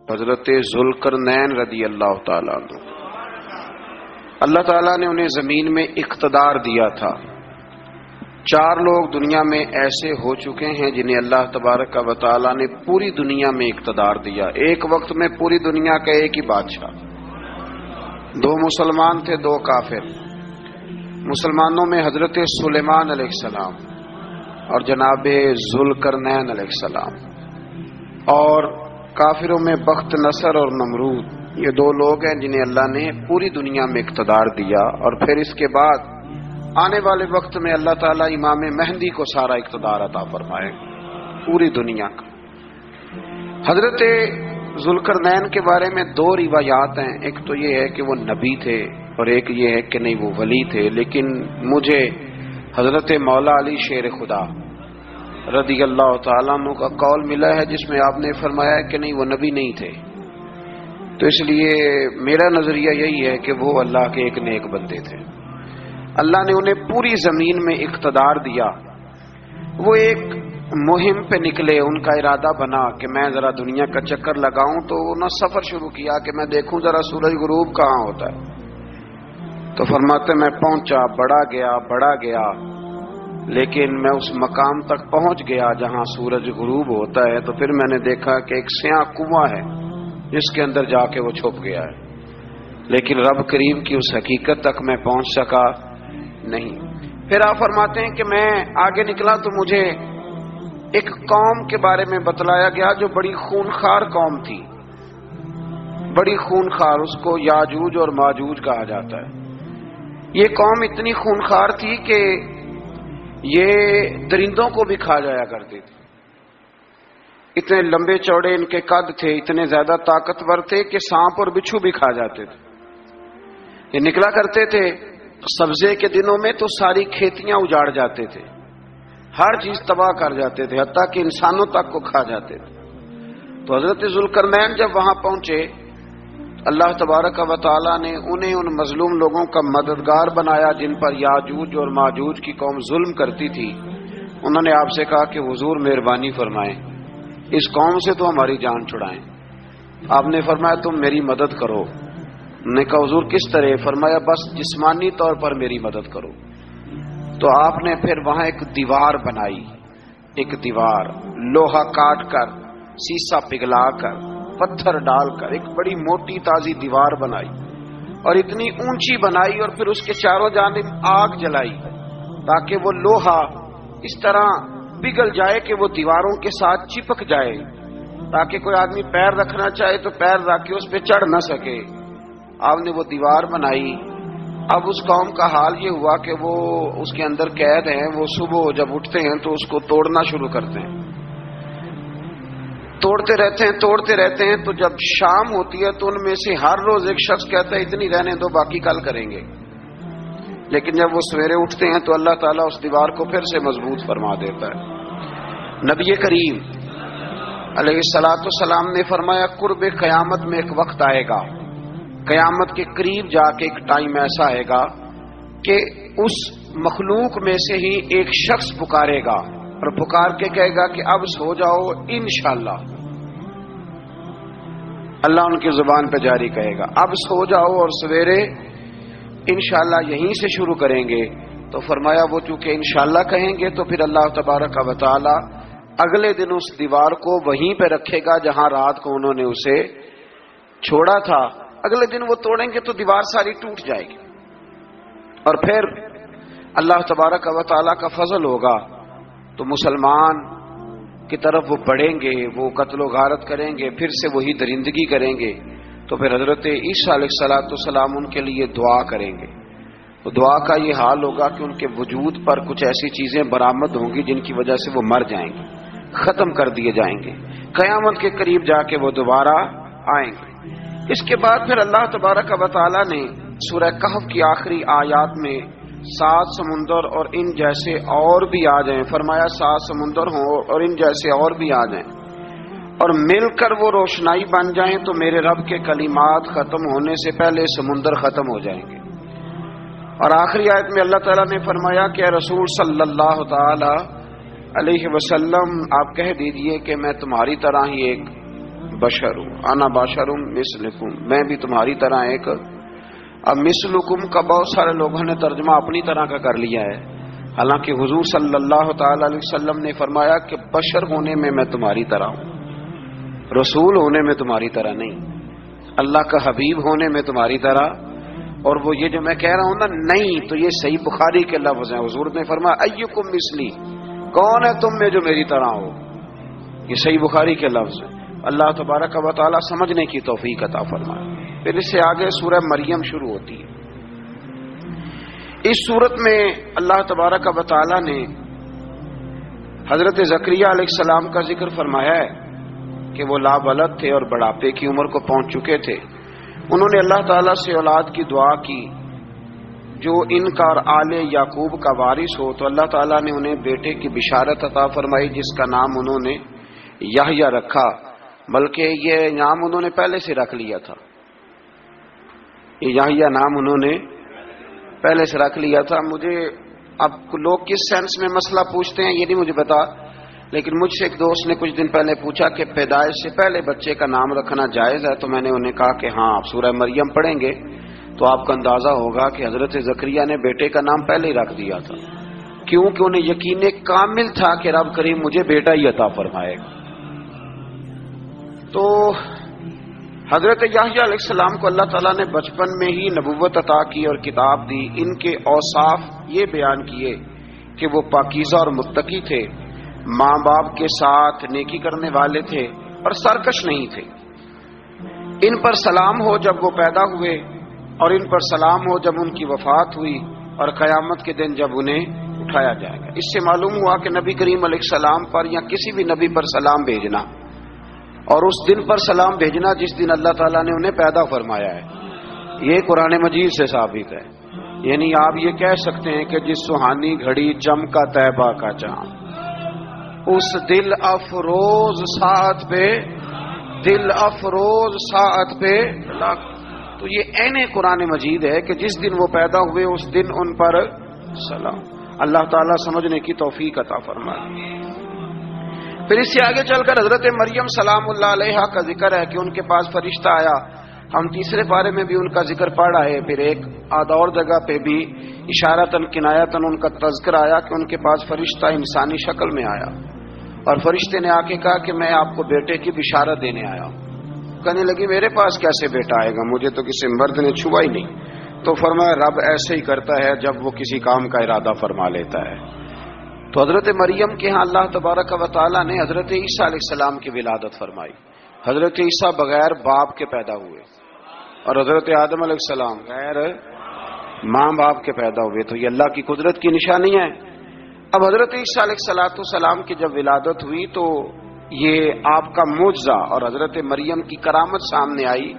حضرت ذوالقرنین رضی اللہ تعالیٰ عنہ، اللہ تعالیٰ نے انہیں زمین میں اقتدار دیا تھا۔ 4 لوگ دنیا میں ایسے ہو چکے ہیں جنہیں اللہ تبارک و تعالیٰ نے پوری دنیا میں اقتدار دیا، ایک وقت میں پوری دنیا کا ایک ہی بادشاہ۔ 2 مسلمان تھے، 2 کافر۔ مسلمانوں میں حضرت سلیمان علیہ السلام اور جناب ذوالقرنین علیہ السلام، اور کافروں میں بخت نصر اور نمرود، یہ 2 لوگ ہیں جنہیں اللہ نے پوری دنیا میں اقتدار دیا، اور پھر اس کے بعد آنے والے وقت میں اللہ تعالیٰ امام مہدی کو سارا اقتدار عطا فرمائے پوری دنیا کا۔ حضرت ذوالقرنین کے بارے میں 2 روایات ہیں، ایک تو یہ ہے کہ وہ نبی تھے اور ایک یہ ہے کہ نہیں وہ ولی تھے، لیکن مجھے حضرت مولا علی شیر خدا رضی اللہ تعالیٰ عنہ کا قول ملا ہے جس میں آپ نے فرمایا کہ نہیں وہ نبی نہیں تھے، تو اس لیے میرا نظریہ یہی ہے کہ وہ اللہ کے ایک نیک بندے تھے۔ اللہ نے انہیں پوری زمین میں اقتدار دیا۔ وہ ایک مہم پہ نکلے، ان کا ارادہ بنا کہ میں ذرا دنیا کا چکر لگاؤں، تو انہوں نے سفر شروع کیا کہ میں دیکھوں ذرا سورج غروب کہاں ہوتا ہے، تو فرماتے میں پہنچا، بڑا گیا لیکن میں اس مقام تک پہنچ گیا جہاں سورج غروب ہوتا ہے، تو پھر میں نے دیکھا کہ ایک سیاہ کنواں ہے جس کے اندر جا کے وہ چھپ گیا ہے، لیکن رب کریم کی اس حقیقت تک میں پہنچ سکا نہیں۔ پھر آپ فرماتے ہیں کہ میں آگے نکلا تو مجھے ایک قوم کے بارے میں بتلایا گیا جو بڑی خونخوار قوم تھی، بڑی خونخوار، اس کو یاجوج اور ماجوج کہا جاتا ہے۔ یہ قوم اتنی خونخوار تھی کہ یہ درندوں کو بھی کھا جایا کرتے تھے، اتنے لمبے چوڑے ان کے قد تھے، اتنے زیادہ طاقتور تھے کہ سانپ اور بچھو بھی کھا جاتے تھے۔ یہ نکلا کرتے تھے سبزے کے دنوں میں تو ساری کھیتیاں اجاڑ جاتے تھے، ہر چیز تباہ کر جاتے تھے، حتیٰ کہ انسانوں تک کو کھا جاتے تھے۔ تو حضرت ذوالقرنین جب وہاں پہنچے، اللہ تبارک و تعالیٰ نے انہیں ان مظلوم لوگوں کا مددگار بنایا جن پر یاجوج اور ماجوج کی قوم ظلم کرتی تھی۔ انہوں نے آپ سے کہا کہ حضور مہربانی فرمائیں، اس قوم سے تو ہماری جان چھڑائیں۔ آپ نے فرمایا تم میری مدد کرو۔ نے کہا حضور کس طرح؟ فرمایا بس جسمانی طور پر میری مدد کرو۔ تو آپ نے پھر وہاں ایک دیوار بنائی، ایک دیوار لوہا کاٹ کر، سیسا پگھلا کر، پتھر ڈال کر ایک بڑی موٹی تازی دیوار بنائی، اور اتنی اونچی بنائی، اور پھر اس کے چاروں جانب آگ جلائی تاکہ وہ لوہا اس طرح پگھل جائے کہ وہ دیواروں کے ساتھ چپک جائے، تاکہ کوئی آدمی پیر رکھنا چاہے تو پیر رکھ کے اس پہ چڑھ نہ سکے۔ آپ نے وہ دیوار بنائی۔ اب اس قوم کا حال یہ ہوا کہ وہ اس کے اندر قید ہیں، وہ صبح جب اٹھتے ہیں تو اس کو توڑنا شروع کرتے ہیں، توڑتے رہتے ہیں، تو جب شام ہوتی ہے تو ان میں سے ہر روز ایک شخص کہتا ہے اتنی رہنے دو، باقی کل کریں گے۔ لیکن جب وہ سویرے اٹھتے ہیں تو اللہ تعالیٰ اس دیوار کو پھر سے مضبوط فرما دیتا ہے۔ نبی کریم علیہ الصلوۃ والسلام نے فرمایا قرب قیامت میں ایک وقت آئے گا، قیامت کے قریب جا کے ایک ٹائم ایسا آئے گا کہ اس مخلوق میں سے ہی ایک شخص پکارے گا اور پکار کے کہے گا کہ اب سو جاؤ انشاءاللہ۔ اللہ ان کی زبان پہ جاری کہے گا اب سو جاؤ اور سویرے انشاءاللہ یہیں سے شروع کریں گے۔ تو فرمایا وہ چونکہ انشاءاللہ کہیں گے تو پھر اللہ تبارک و تعالی اگلے دن اس دیوار کو وہیں پہ رکھے گا جہاں رات کو انہوں نے اسے چھوڑا تھا۔ اگلے دن وہ توڑیں گے تو دیوار ساری ٹوٹ جائے گی، اور پھر اللہ تبارک و تعالی کا فضل ہوگا تو مسلمان کی طرف وہ بڑھیں گے، وہ قتل و غارت کریں گے، پھر سے وہی درندگی کریں گے۔ تو پھر حضرت عیسیٰ علیہ السلام ان کے لیے دعا کریں گے، تو دعا کا یہ حال ہوگا کہ ان کے وجود پر کچھ ایسی چیزیں برآمد ہوں گی جن کی وجہ سے وہ مر جائیں گے، ختم کر دیے جائیں گے، قیامت کے قریب جا کے وہ دوبارہ آئیں گے۔ اس کے بعد پھر اللہ تبارک و تعالی نے سورہ کہف کی آخری آیات میں 7 سمندر اور ان جیسے اور بھی آ جائیں، فرمایا 7 سمندر ہوں اور ان جیسے اور بھی آ جائیں اور مل کر وہ روشنائی بن جائیں تو میرے رب کے کلمات ختم ہونے سے پہلے سمندر ختم ہو جائیں گے۔ اور آخری آیت میں اللہ تعالیٰ نے فرمایا کہ اے رسول صلی اللہ تعالی علیہ وسلم آپ کہہ دیجئے کہ میں تمہاری طرح ہی ایک بشر ہوں، انا بشر مثلکم، میں بھی تمہاری طرح ایک۔ اب مثلکم کا بہت سارے لوگوں نے ترجمہ اپنی طرح کا کر لیا ہے، حالانکہ حضور صلی اللہ تعالی علیہ وسلم نے فرمایا کہ بشر ہونے میں تمہاری طرح ہوں، رسول ہونے میں تمہاری طرح نہیں، اللہ کا حبیب ہونے میں تمہاری طرح۔ اور وہ یہ جو میں کہہ رہا ہوں نا نہیں، تو یہ صحیح بخاری کے لفظ ہیں، حضور نے فرمایا ایکم مثلی، کون ہے تم میں جو میری طرح ہو، یہ صحیح بخاری کے لفظ ہیں۔ اللہ تبارک و تعالی سمجھنے کی توفیق عطا فرمائے۔ پھر اس سے آگے سورہ مریم شروع ہوتی ہے۔ اس صورت میں اللہ تبارک و تعالی نے حضرت زکریا علیہ السلام کا ذکر فرمایا ہے کہ وہ لابلد تھے اور بڑھاپے کی عمر کو پہنچ چکے تھے۔ انہوں نے اللہ تعالیٰ سے اولاد کی دعا کی جو ان کا اور آل یعقوب کا وارث ہو، تو اللہ تعالیٰ نے انہیں بیٹے کی بشارت عطا فرمائی جس کا نام انہوں نے یحییٰ رکھا، بلکہ یہ نام انہوں نے پہلے سے رکھ لیا تھا، یہ یحییٰ نام انہوں نے پہلے سے رکھ لیا تھا۔ مجھے اب لوگ کس سینس میں مسئلہ پوچھتے ہیں یہ نہیں مجھے پتا، لیکن مجھ سے ایک دوست نے کچھ دن پہلے پوچھا کہ پیدائش سے پہلے بچے کا نام رکھنا جائز ہے، تو میں نے انہیں کہا کہ ہاں آپ سورہ مریم پڑھیں گے تو آپ کا اندازہ ہوگا کہ حضرت زکریا نے بیٹے کا نام پہلے ہی رکھ دیا تھا، کیونکہ انہیں یقین کامل تھا کہ رب کریم مجھے بیٹا ہی عطا فرمائے گا۔ تو حضرت یحییٰ علیہ السلام کو اللہ تعالیٰ نے بچپن میں ہی نبوت عطا کی اور کتاب دی۔ ان کے اوصاف یہ بیان کیے کہ وہ پاکیزہ اور متقی تھے، ماں باپ کے ساتھ نیکی کرنے والے تھے اور سرکش نہیں تھے۔ ان پر سلام ہو جب وہ پیدا ہوئے، اور ان پر سلام ہو جب ان کی وفات ہوئی، اور قیامت کے دن جب انہیں اٹھایا جائے گا۔ اس سے معلوم ہوا کہ نبی کریم علیہ السلام پر یا کسی بھی نبی پر سلام بھیجنا اور اس دن پر سلام بھیجنا جس دن اللہ تعالیٰ نے انہیں پیدا فرمایا ہے، یہ قرآن مجید سے ثابت ہے۔ یعنی آپ یہ کہہ سکتے ہیں کہ جس سہانی گھڑی چمکا طیبہ کا چاند، اس دل افروز ساعت پہ، دل افروز ساعت پہ، تو یہ عین قرآن مجید ہے کہ جس دن وہ پیدا ہوئے اس دن ان پر سلام۔ اللہ تعالیٰ سمجھنے کی توفیق عطا فرمائے۔ پھر اس سے آگے چل کر حضرت مریم سلام اللہ علیہا کا ذکر ہے کہ ان کے پاس فرشتہ آیا، ہم تیسرے پارے میں بھی ان کا ذکر پڑھ رہے ہیں، پھر ایک اور جگہ پہ بھی اشارتاً کنایتاً ان کا تذکر آیا کہ ان کے پاس فرشتہ انسانی شکل میں آیا، اور فرشتے نے آ کے کہا کہ میں آپ کو بیٹے کی بشارت دینے آیا ہوں۔ کہنے لگی میرے پاس کیسے بیٹا آئے گا، مجھے تو کسی مرد نے چھوا ہی نہیں۔ تو فرمایا رب ایسے ہی کرتا ہے جب وہ کسی کام کا ارادہ فرما لیتا ہے۔ تو حضرت مریم کے ہاں اللہ تبارک و تعالیٰ نے حضرت عیسیٰ علیہ السلام کی ولادت فرمائی۔ حضرت عیسیٰ بغیر باپ کے پیدا ہوئے، اور حضرت آدم علیہ السلام غیر ماں باپ کے پیدا ہوئے، تو یہ اللہ کی قدرت کی نشانی ہے۔ اب حضرت عیسیٰ علیہ السلام کی جب ولادت ہوئی تو یہ آپ کا معجزہ اور حضرت مریم کی کرامت سامنے آئی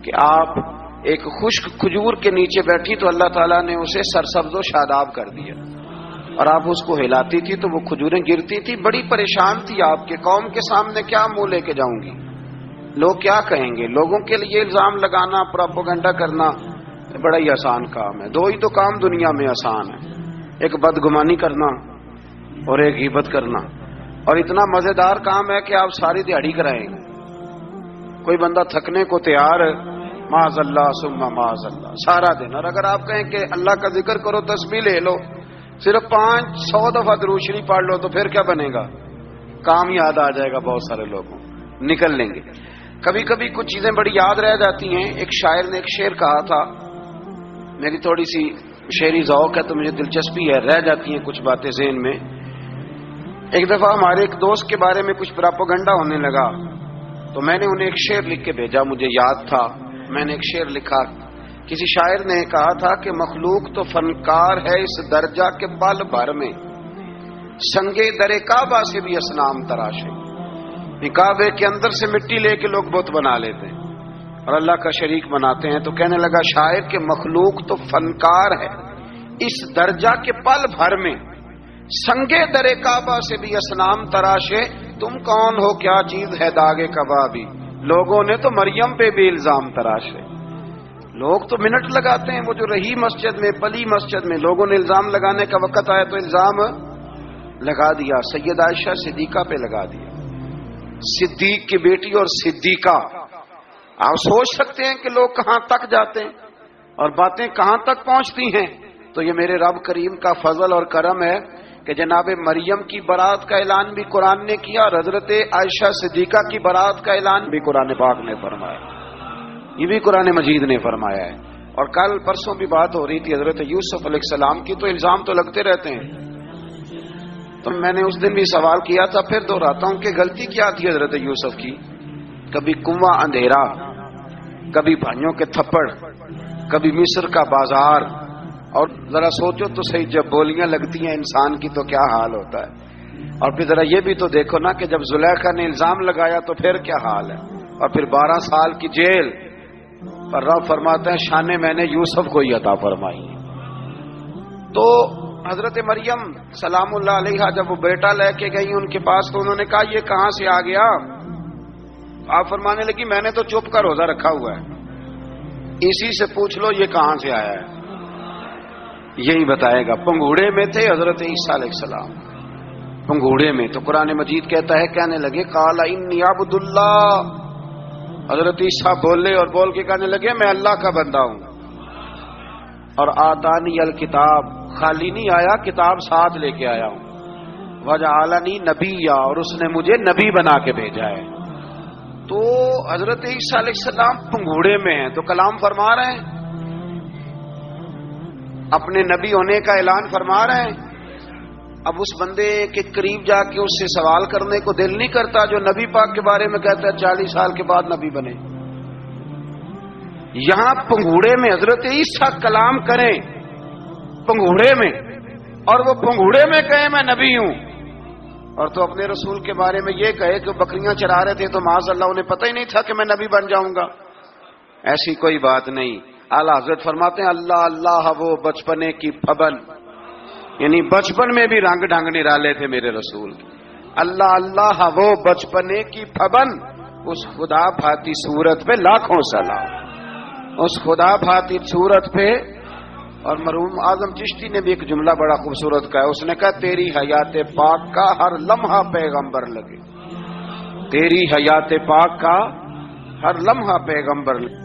کہ آپ ایک خشک کھجور کے نیچے بیٹھی تو اللہ تعالیٰ نے اسے سرسبز و شاداب کر دیا، اور آپ اس کو ہلاتی تھی تو وہ کھجوریں گرتی تھی۔ بڑی پریشان تھی آپ کے قوم کے سامنے کیا منہ لے کے جاؤں گی، لوگ کیا کہیں گے۔ لوگوں کے لیے الزام لگانا، پروپیگنڈا کرنا بڑا ہی آسان کام ہے۔ دو ہی تو کام دنیا میں آسان ہے، ایک بدگمانی کرنا اور ایک غیبت کرنا، اور اتنا مزیدار کام ہے کہ آپ ساری دیہڑی کرائیں گے۔ کوئی بندہ تھکنے کو تیار ہے، معاذ اللہ ثم معاذ اللہ، سارا دن۔ اور اگر آپ کہیں کہ اللہ کا ذکر کرو، تسبیح لے لو، صرف 500 دفعہ درود شریف پڑھ لو، تو پھر کیا بنے گا؟ کام یاد آ جائے گا، بہت سارے لوگوں نکل لیں گے۔ کبھی کبھی کچھ چیزیں بڑی یاد رہ جاتی ہیں۔ ایک شاعر نے ایک شعر کہا تھا، میری تھوڑی سی شعری ذوق ہے تو مجھے دلچسپی ہے، رہ جاتی ہیں کچھ باتیں ذہن میں۔ ایک دفعہ ہمارے ایک دوست کے بارے میں کچھ پراپیگنڈا ہونے لگا تو میں نے انہیں ایک شعر لکھ کے بھیجا، مجھے یاد تھا، میں نے ایک شعر لکھا۔ کسی شاعر نے کہا تھا کہ مخلوق تو فنکار ہے اس درجہ کے پل بھر میں، سنگے در کعبہ سے بھی اصنام تراشے۔ کعبے کے اندر سے مٹی لے کے لوگ بت بنا لیتے ہیں اور اللہ کا شریک بناتے ہیں۔ تو کہنے لگا شاعر کہ مخلوق تو فنکار ہے اس درجہ کے پل بھر میں، سنگے در کعبہ سے بھی اصنام تراشے۔ تم کون ہو، کیا چیز ہے داغے کبابی، لوگوں نے تو مریم پہ بھی الزام تراشے۔ لوگ تو منٹ لگاتے ہیں، وہ جو رہی مسجد میں، پلی مسجد میں، لوگوں نے الزام لگانے کا وقت آیا تو الزام لگا دیا، سید عائشہ صدیقہ پہ لگا دیا۔ صدیق کی بیٹی اور صدیقہ. آپ سوچ سکتے ہیں کہ لوگ کہاں تک جاتے ہیں اور باتیں کہاں تک پہنچتی ہیں. تو یہ میرے رب کریم کا فضل اور کرم ہے کہ جناب مریم کی برات کا اعلان بھی قرآن نے کیا اور حضرت عائشہ صدیقہ کی برات کا اعلان بھی قرآن پاک نے فرمایا. یہ بھی قرآن مجید نے فرمایا ہے. اور کل پرسوں بھی بات ہو رہی تھی حضرت یوسف علیہ السلام کی، تو الزام تو لگتے رہتے ہیں. تو میں نے اس دن بھی سوال کیا تھا، پھر دہراتا ہوں کہ غلطی کیا تھی حضرت یوسف کی. کبھی کنواں اندھیرا، کبھی بھائیوں کے تھپڑ، کبھی مصر کا بازار. اور ذرا سوچو تو صحیح، جب بولیاں لگتی ہیں انسان کی تو کیا حال ہوتا ہے. اور پھر ذرا یہ بھی تو دیکھو نا کہ جب زلیخا نے الزام لگایا تو پھر کیا حال ہے. اور پھر 12 سال کی جیل. پر رب فرماتے ہیں شانیں میں نے یوسف کو ہی عطا فرمائی. تو حضرت مریم سلام اللہ علیہا جب وہ بیٹا لے کے گئی ان کے پاس تو انہوں نے کہا یہ کہاں سے آ گیا. آپ فرمانے لگی میں نے تو چپ کر روزہ رکھا ہوا ہے، اسی سے پوچھ لو یہ کہاں سے آیا ہے. یہی بتائے گا. پنگوڑے میں تھے حضرت عیسیٰ علیہ السلام، پنگوڑے میں. تو قرآن مجید کہتا ہے کہنے لگے قال انی عبد اللہ. حضرت عیسیٰ بولے اور بول کے کہنے لگے میں اللہ کا بندہ ہوں. اور آتانی الکتاب، خالی نہیں آیا، کتاب ساتھ لے کے آیا ہوں. وجعلنی نبیا، اور اس نے مجھے نبی بنا کے بھیجا ہے. تو حضرت عیسیٰ علیہ السلام پنگوڑے میں ہیں تو کلام فرما رہے ہیں، اپنے نبی ہونے کا اعلان فرما رہے ہیں. اب اس بندے کے قریب جا کے اس سے سوال کرنے کو دل نہیں کرتا جو نبی پاک کے بارے میں کہتا ہے 40 سال کے بعد نبی بنے. یہاں پنگوڑے میں حضرت عیسیٰ کلام کریں پنگوڑے میں، اور وہ پنگوڑے میں کہے میں نبی ہوں. اور تو اپنے رسول کے بارے میں یہ کہے کہ بکریاں چرا رہے تھے تو معاذ اللہ انہیں پتہ ہی نہیں تھا کہ میں نبی بن جاؤں گا. ایسی کوئی بات نہیں. اعلیٰ حضرت فرماتے ہیں اللہ اللہ وہ بچپنے کی پھبن، یعنی بچپن میں بھی رنگ ڈھنگ نرالے تھے میرے رسول. اللہ اللہ وہ بچپنے کی پھبن، اس خدا بھاتی صورت پہ لاکھوں سلام، اس خدا بھاتی صورت پہ. اور مرحوم اعظم چشتی نے بھی ایک جملہ بڑا خوبصورت کہا. اس نے کہا تیری حیات پاک کا ہر لمحہ پیغمبر لگے، تیری حیات پاک کا ہر لمحہ پیغمبر لگے.